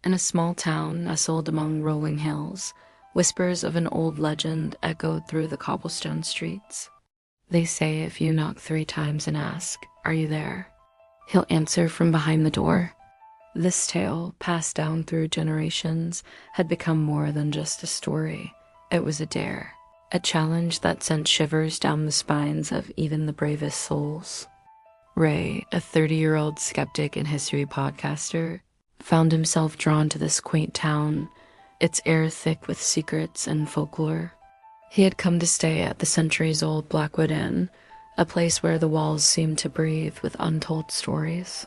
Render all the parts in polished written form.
In a small town nestled among rolling hills, whispers of an old legend echoed through the cobblestone streets. They say if you knock 3 times and ask, "Are you there?" he'll answer from behind the door. This tale, passed down through generations, had become more than just a story. It was a dare, a challenge that sent shivers down the spines of even the bravest souls. Ray, a 30-year-old skeptic and history podcaster, found himself drawn to this quaint town, its air thick with secrets and folklore. He had come to stay at the centuries-old Blackwood Inn, a place where the walls seemed to breathe with untold stories.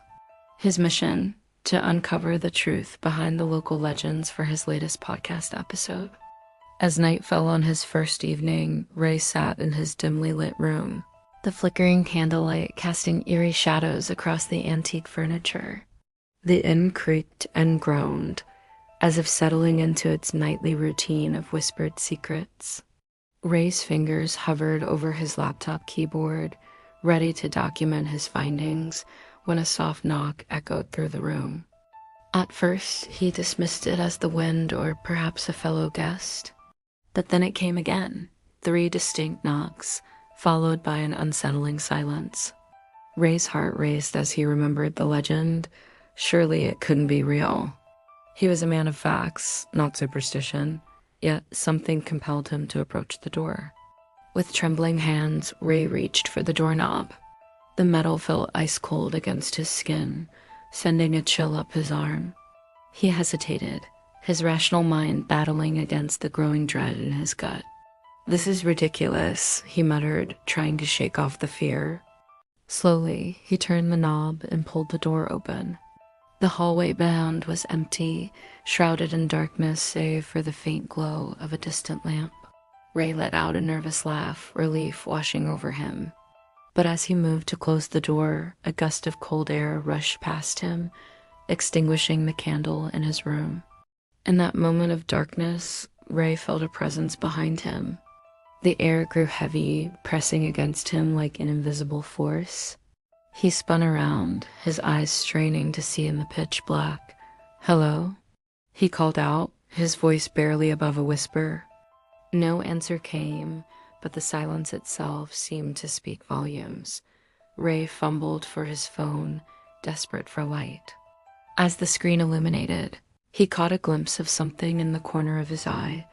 His mission, to uncover the truth behind the local legends for his latest podcast episode. As night fell on his first evening, Ray sat in his dimly lit room, the flickering candlelight casting eerie shadows across the antique furniture. The inn creaked and groaned, as if settling into its nightly routine of whispered secrets. Ray's fingers hovered over his laptop keyboard, ready to document his findings, when a soft knock echoed through the room. At first, he dismissed it as the wind or perhaps a fellow guest. But then it came again, 3 distinct knocks, followed by an unsettling silence. Ray's heart raced as he remembered the legend. Surely it couldn't be real. He was a man of facts, not superstition, yet something compelled him to approach the door. With trembling hands, Ray reached for the doorknob. The metal felt ice-cold against his skin, sending a chill up his arm. He hesitated, his rational mind battling against the growing dread in his gut. "This is ridiculous," he muttered, trying to shake off the fear. Slowly, he turned the knob and pulled the door open. The hallway beyond was empty, shrouded in darkness save for the faint glow of a distant lamp. Ray let out a nervous laugh, relief washing over him. But as he moved to close the door, a gust of cold air rushed past him, extinguishing the candle in his room. In that moment of darkness, Ray felt a presence behind him. The air grew heavy, pressing against him like an invisible force. He spun around, his eyes straining to see in the pitch black. "Hello?" he called out, his voice barely above a whisper. No answer came, but the silence itself seemed to speak volumes. Ray fumbled for his phone, desperate for light. As the screen illuminated, he caught a glimpse of something in the corner of his eye,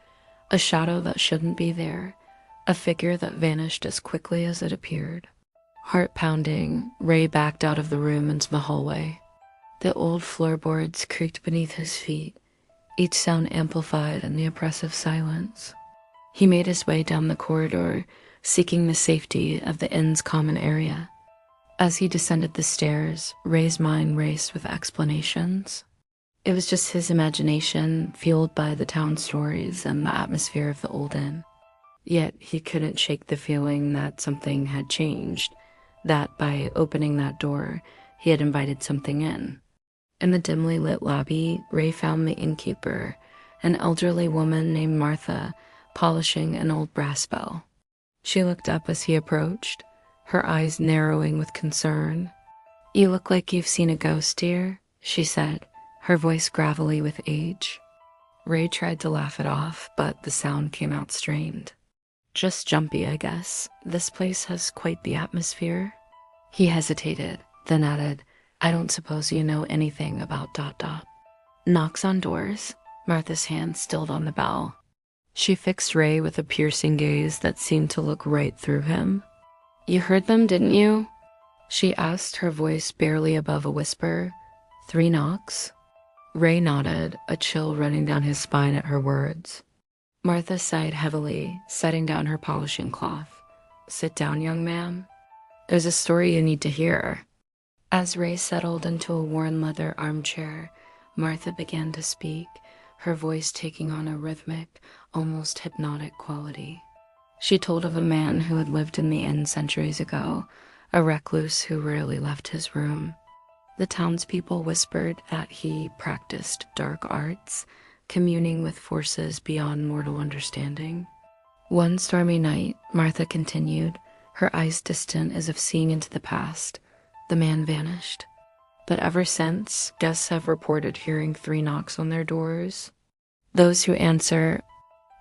a shadow that shouldn't be there, a figure that vanished as quickly as it appeared. Heart pounding, Ray backed out of the room into the hallway. The old floorboards creaked beneath his feet, each sound amplified in the oppressive silence. He made his way down the corridor, seeking the safety of the inn's common area. As he descended the stairs, Ray's mind raced with explanations. It was just his imagination, fueled by the town stories and the atmosphere of the old inn. Yet he couldn't shake the feeling that something had changed, that by opening that door, he had invited something in. In the dimly lit lobby, Ray found the innkeeper, an elderly woman named Martha, polishing an old brass bell. She looked up as he approached, her eyes narrowing with concern. "You look like you've seen a ghost, dear," she said, her voice gravelly with age. Ray tried to laugh it off, but the sound came out strained. "Just jumpy, I guess. This place has quite the atmosphere." He hesitated, then added, "I don't suppose you know anything about ... Knocks on doors. Martha's hand stilled on the bell. She fixed Ray with a piercing gaze that seemed to look right through him. "You heard them, didn't you?" she asked, her voice barely above a whisper. "3 knocks?" Ray nodded, a chill running down his spine at her words. Martha sighed heavily, setting down her polishing cloth. "Sit down, young man. There's a story you need to hear." As Ray settled into a worn leather armchair, Martha began to speak, her voice taking on a rhythmic, almost hypnotic quality. She told of a man who had lived in the inn centuries ago, a recluse who rarely left his room. The townspeople whispered that he practiced dark arts, communing with forces beyond mortal understanding. One stormy night, Martha continued, her eyes distant as if seeing into the past, the man vanished. But ever since, guests have reported hearing 3 knocks on their doors. Those who answer,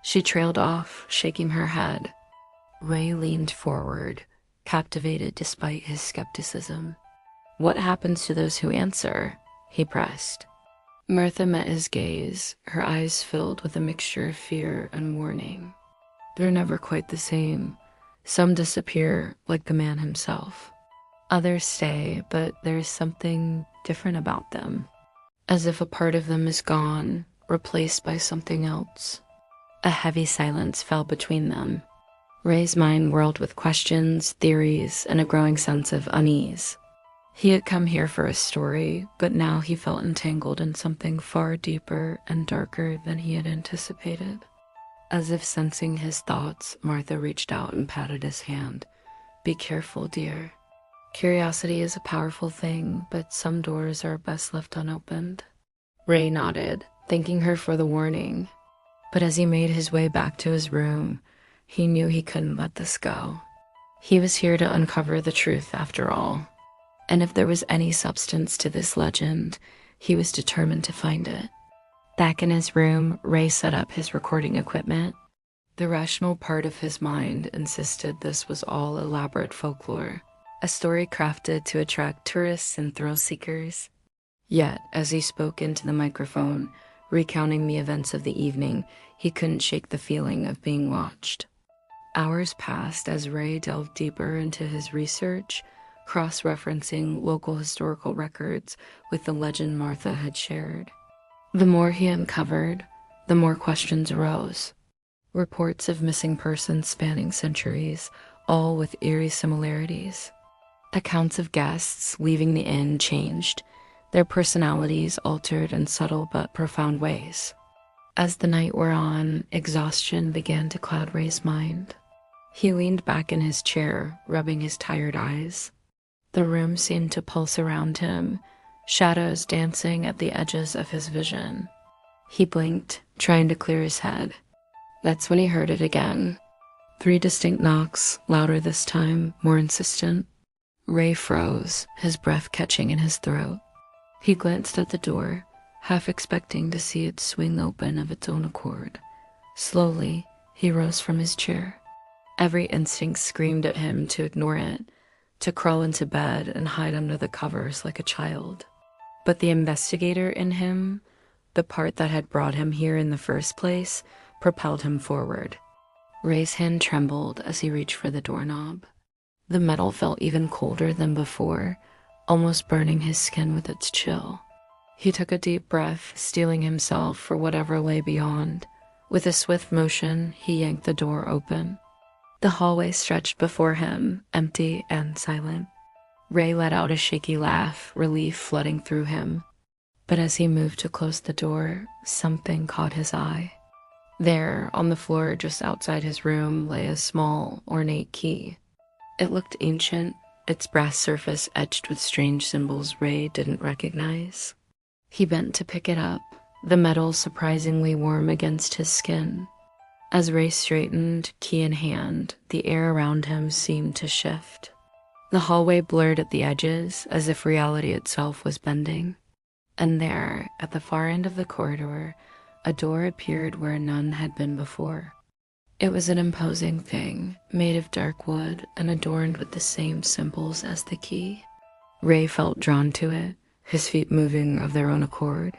she trailed off, shaking her head. Ray leaned forward, captivated despite his skepticism. What happens to those who answer? He pressed. Martha met his gaze, her eyes filled with a mixture of fear and warning. They're never quite the same. Some disappear, like the man himself. Others stay, but there's something different about them. As if a part of them is gone, replaced by something else. A heavy silence fell between them. Ray's mind whirled with questions, theories, and a growing sense of unease. He had come here for a story, but now he felt entangled in something far deeper and darker than he had anticipated. As if sensing his thoughts, Martha reached out and patted his hand. Be careful, dear. Curiosity is a powerful thing, but some doors are best left unopened. Ray nodded, thanking her for the warning. But as he made his way back to his room, he knew he couldn't let this go. He was here to uncover the truth after all. And if there was any substance to this legend, he was determined to find it. Back in his room, Ray set up his recording equipment. The rational part of his mind insisted this was all elaborate folklore, a story crafted to attract tourists and thrill seekers. Yet, as he spoke into the microphone, recounting the events of the evening, he couldn't shake the feeling of being watched. Hours passed as Ray delved deeper into his research, cross-referencing local historical records with the legend Martha had shared. The more he uncovered, the more questions arose. Reports of missing persons spanning centuries, all with eerie similarities. Accounts of guests leaving the inn changed, their personalities altered in subtle but profound ways. As the night wore on, exhaustion began to cloud Ray's mind. He leaned back in his chair, rubbing his tired eyes. The room seemed to pulse around him, shadows dancing at the edges of his vision. He blinked, trying to clear his head. That's when he heard it again. 3 distinct knocks, louder this time, more insistent. Ray froze, his breath catching in his throat. He glanced at the door, half expecting to see it swing open of its own accord. Slowly, he rose from his chair. Every instinct screamed at him to ignore it, to crawl into bed and hide under the covers like a child. But the investigator in him, the part that had brought him here in the first place, propelled him forward. Ray's hand trembled as he reached for the doorknob. The metal felt even colder than before, almost burning his skin with its chill. He took a deep breath, steeling himself for whatever lay beyond. With a swift motion, he yanked the door open. The hallway stretched before him, empty and silent. Ray let out a shaky laugh, relief flooding through him. But as he moved to close the door, something caught his eye. There, on the floor just outside his room, lay a small, ornate key. It looked ancient, its brass surface etched with strange symbols Ray didn't recognize. He bent to pick it up, the metal surprisingly warm against his skin. As Ray straightened, key in hand, the air around him seemed to shift. The hallway blurred at the edges, as if reality itself was bending. And there, at the far end of the corridor, a door appeared where none had been before. It was an imposing thing, made of dark wood and adorned with the same symbols as the key. Ray felt drawn to it, his feet moving of their own accord.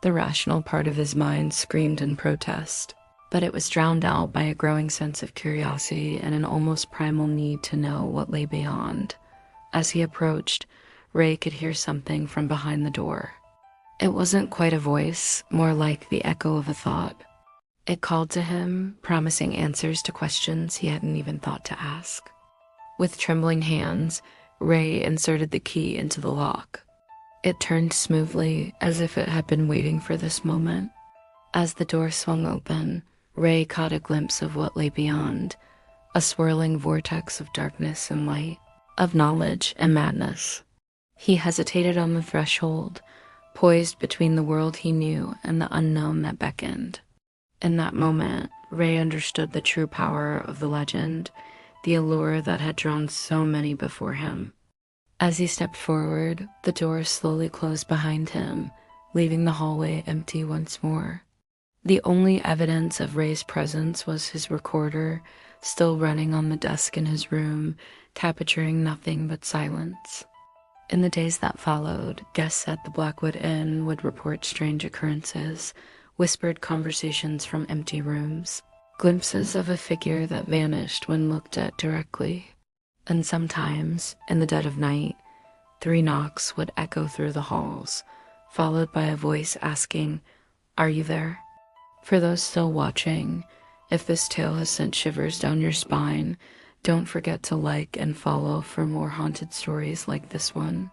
The rational part of his mind screamed in protest, but it was drowned out by a growing sense of curiosity and an almost primal need to know what lay beyond. As he approached, Ray could hear something from behind the door. It wasn't quite a voice, more like the echo of a thought. It called to him, promising answers to questions he hadn't even thought to ask. With trembling hands, Ray inserted the key into the lock. It turned smoothly, as if it had been waiting for this moment. As the door swung open, Ray caught a glimpse of what lay beyond, a swirling vortex of darkness and light, of knowledge and madness. He hesitated on the threshold, poised between the world he knew and the unknown that beckoned. In that moment, Ray understood the true power of the legend, the allure that had drawn so many before him. As he stepped forward, the door slowly closed behind him, leaving the hallway empty once more. The only evidence of Ray's presence was his recorder, still running on the desk in his room, capturing nothing but silence. In the days that followed, guests at the Blackwood Inn would report strange occurrences, whispered conversations from empty rooms, glimpses of a figure that vanished when looked at directly. And sometimes, in the dead of night, 3 knocks would echo through the halls, followed by a voice asking, "Are you there?" For those still watching, if this tale has sent shivers down your spine, don't forget to like and follow for more haunted stories like this one.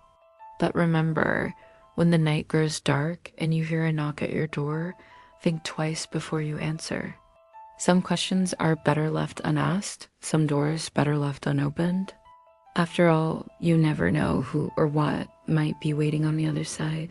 But remember, when the night grows dark and you hear a knock at your door, think twice before you answer. Some questions are better left unasked, some doors better left unopened. After all, you never know who or what might be waiting on the other side.